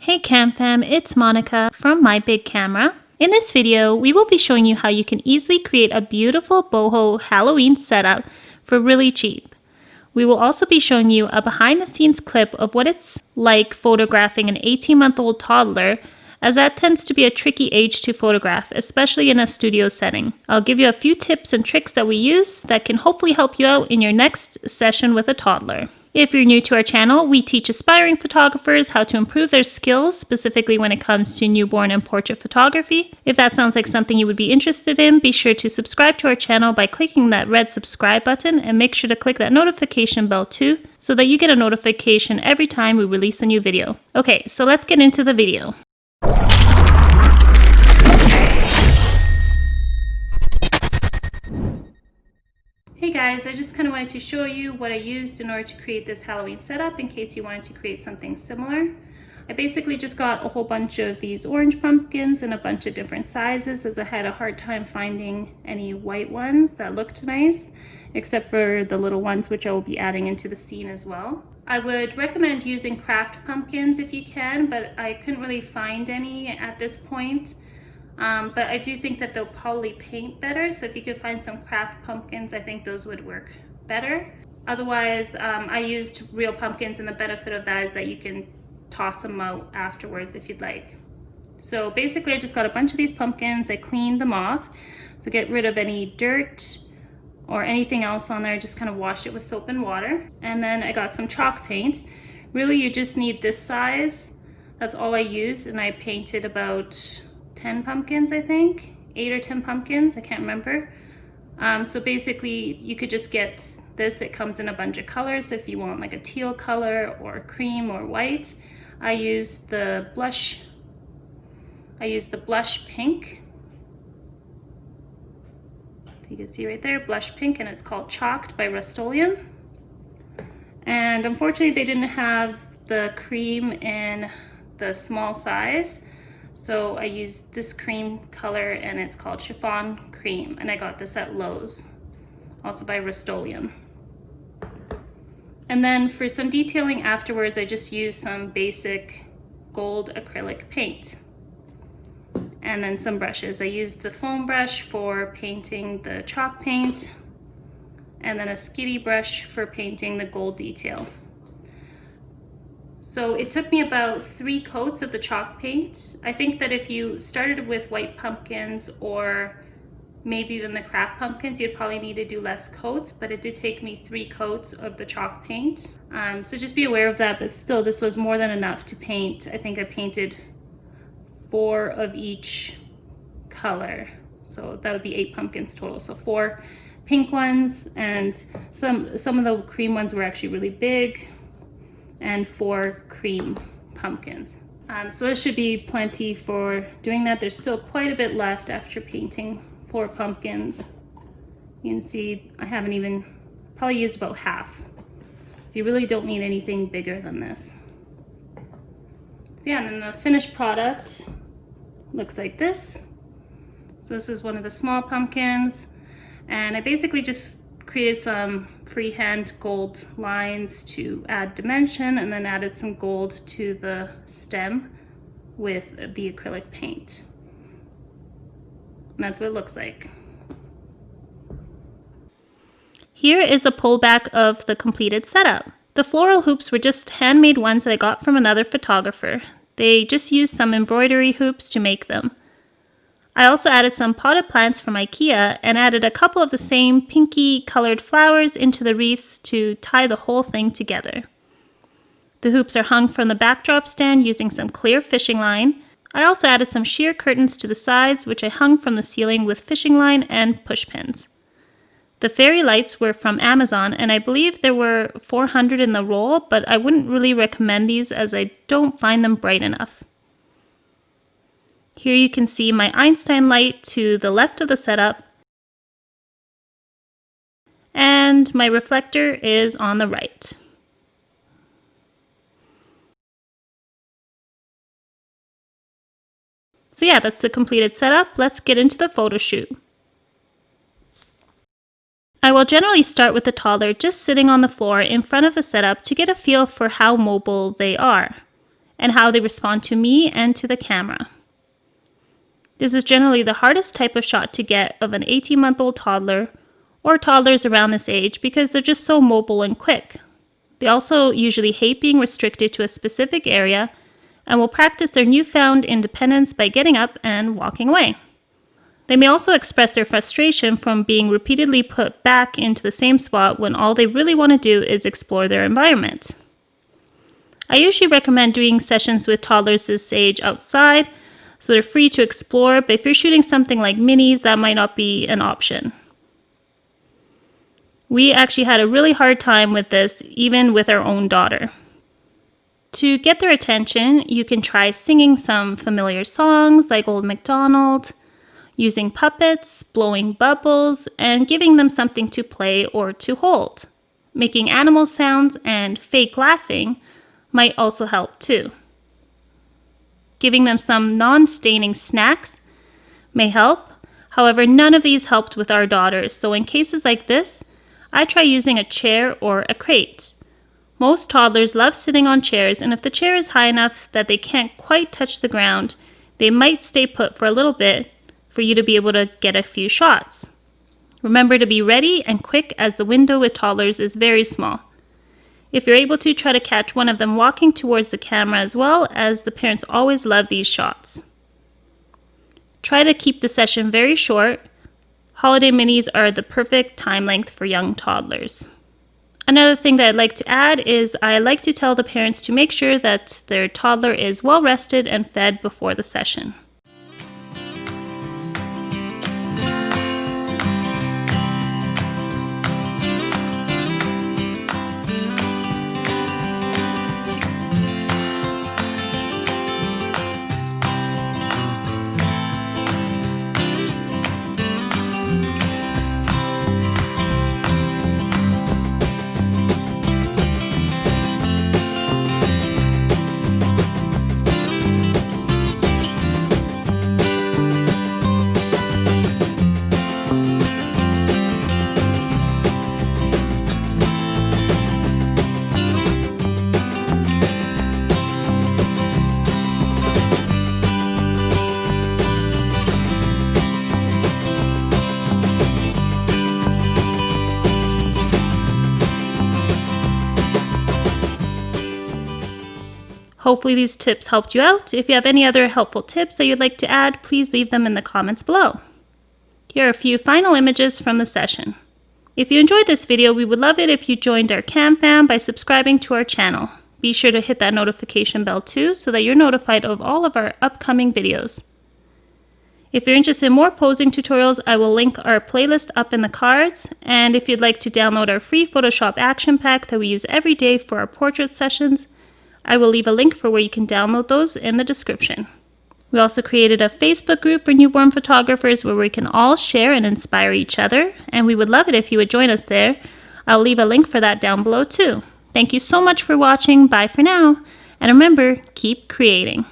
Hey Cam Fam, it's Monica from My Big Camera. In this video, we will be showing you how you can easily create a beautiful boho Halloween setup for really cheap. We will also be showing you a behind the scenes clip of what it's like photographing an 18-month-old toddler, as that tends to be a tricky age to photograph, especially in a studio setting. I'll give you a few tips and tricks that we use that can hopefully help you out in your next session with a toddler. If you're new to our channel, we teach aspiring photographers how to improve their skills, specifically when it comes to newborn and portrait photography. If that sounds like something you would be interested in, be sure to subscribe to our channel by clicking that red subscribe button, and make sure to click that notification bell too, so that you get a notification every time we release a new video. Okay, so let's get into the video. Hey guys, I just kind of wanted to show you what I used in order to create this Halloween setup in case you wanted to create something similar. I basically just got a whole bunch of these orange pumpkins in a bunch of different sizes, as I had a hard time finding any white ones that looked nice, except for the little ones which I will be adding into the scene as well. I would recommend using craft pumpkins if you can, but I couldn't really find any at this point. But I do think that they'll probably paint better, so if you could find some craft pumpkins, I think those would work better. Otherwise, I used real pumpkins, and the benefit of that is that you can toss them out afterwards if you'd like. So basically I just got a bunch of these pumpkins, I cleaned them off to get rid of any dirt or anything else on there. Just kind of washed it with soap and water. And then I got some chalk paint. Really, you just need this size. That's all I used, and I painted about 10 pumpkins, I think, 8 or 10 pumpkins, I can't remember. So basically you could just get this. It comes in a bunch of colors, so if you want like a teal color or cream or white. I used the blush pink. So you can see right there, blush pink, and it's called Chalked by Rust-Oleum. And unfortunately they didn't have the cream in the small size, so I used this cream color, and it's called Chiffon Cream, and I got this at Lowe's, also by Rust-Oleum. And then for some detailing afterwards, I just used some basic gold acrylic paint. And then some brushes. I used the foam brush for painting the chalk paint, and then a skitty brush for painting the gold detail. So it took me about 3 coats of the chalk paint. I think that if you started with white pumpkins or maybe even the craft pumpkins, you'd probably need to do less coats, but it did take me 3 coats of the chalk paint. So just be aware of that, but still this was more than enough to paint. I think I painted 4 of each color. So that would be 8 pumpkins total. So 4 pink ones, and some of the cream ones were actually really big, and 4 cream pumpkins. So this should be plenty for doing that. There's still quite a bit left after painting 4 pumpkins. You can see I haven't even probably used about half. So you really don't need anything bigger than this. So yeah, and then the finished product looks like this. So this is one of the small pumpkins, and I basically just created some freehand gold lines to add dimension, and then added some gold to the stem with the acrylic paint. And that's what it looks like. Here is a pullback of the completed setup. The floral hoops were just handmade ones that I got from another photographer. They just used some embroidery hoops to make them. I also added some potted plants from IKEA and added a couple of the same pinky colored flowers into the wreaths to tie the whole thing together. The hoops are hung from the backdrop stand using some clear fishing line. I also added some sheer curtains to the sides, which I hung from the ceiling with fishing line and push pins. The fairy lights were from Amazon, and I believe there were 400 in the roll, but I wouldn't really recommend these as I don't find them bright enough. Here you can see my Einstein light to the left of the setup, and my reflector is on the right. So yeah, that's the completed setup. Let's get into the photo shoot. I will generally start with the toddler just sitting on the floor in front of the setup to get a feel for how mobile they are. and how they respond to me and to the camera. This is generally the hardest type of shot to get of an 18-month-old toddler or toddlers around this age because they're just so mobile and quick. They also usually hate being restricted to a specific area and will practice their newfound independence by getting up and walking away. They may also express their frustration from being repeatedly put back into the same spot when all they really want to do is explore their environment. I usually recommend doing sessions with toddlers this age outside so they're free to explore, but if you're shooting something like minis, that might not be an option. We actually had a really hard time with this, even with our own daughter. To get their attention, you can try singing some familiar songs like Old MacDonald, using puppets, blowing bubbles, and giving them something to play or to hold. Making animal sounds and fake laughing might also help too. Giving them some non-staining snacks may help. However, none of these helped with our daughters, so in cases like this, I try using a chair or a crate. Most toddlers love sitting on chairs, and if the chair is high enough that they can't quite touch the ground, they might stay put for a little bit for you to be able to get a few shots. Remember to be ready and quick as the window with toddlers is very small. If you're able to, try to catch one of them walking towards the camera as well, as the parents always love these shots. Try to keep the session very short. Holiday minis are the perfect time length for young toddlers. Another thing that I'd like to add is I like to tell the parents to make sure that their toddler is well rested and fed before the session. Hopefully these tips helped you out. If you have any other helpful tips that you'd like to add, please leave them in the comments below. Here are a few final images from the session. If you enjoyed this video, we would love it if you joined our Cam Fam by subscribing to our channel. Be sure to hit that notification bell too so that you're notified of all of our upcoming videos. If you're interested in more posing tutorials, I will link our playlist up in the cards. And if you'd like to download our free Photoshop action pack that we use every day for our portrait sessions, I will leave a link for where you can download those in the description. We also created a Facebook group for newborn photographers where we can all share and inspire each other, and we would love it if you would join us there. I'll leave a link for that down below too. Thank you so much for watching. Bye for now, and remember, keep creating.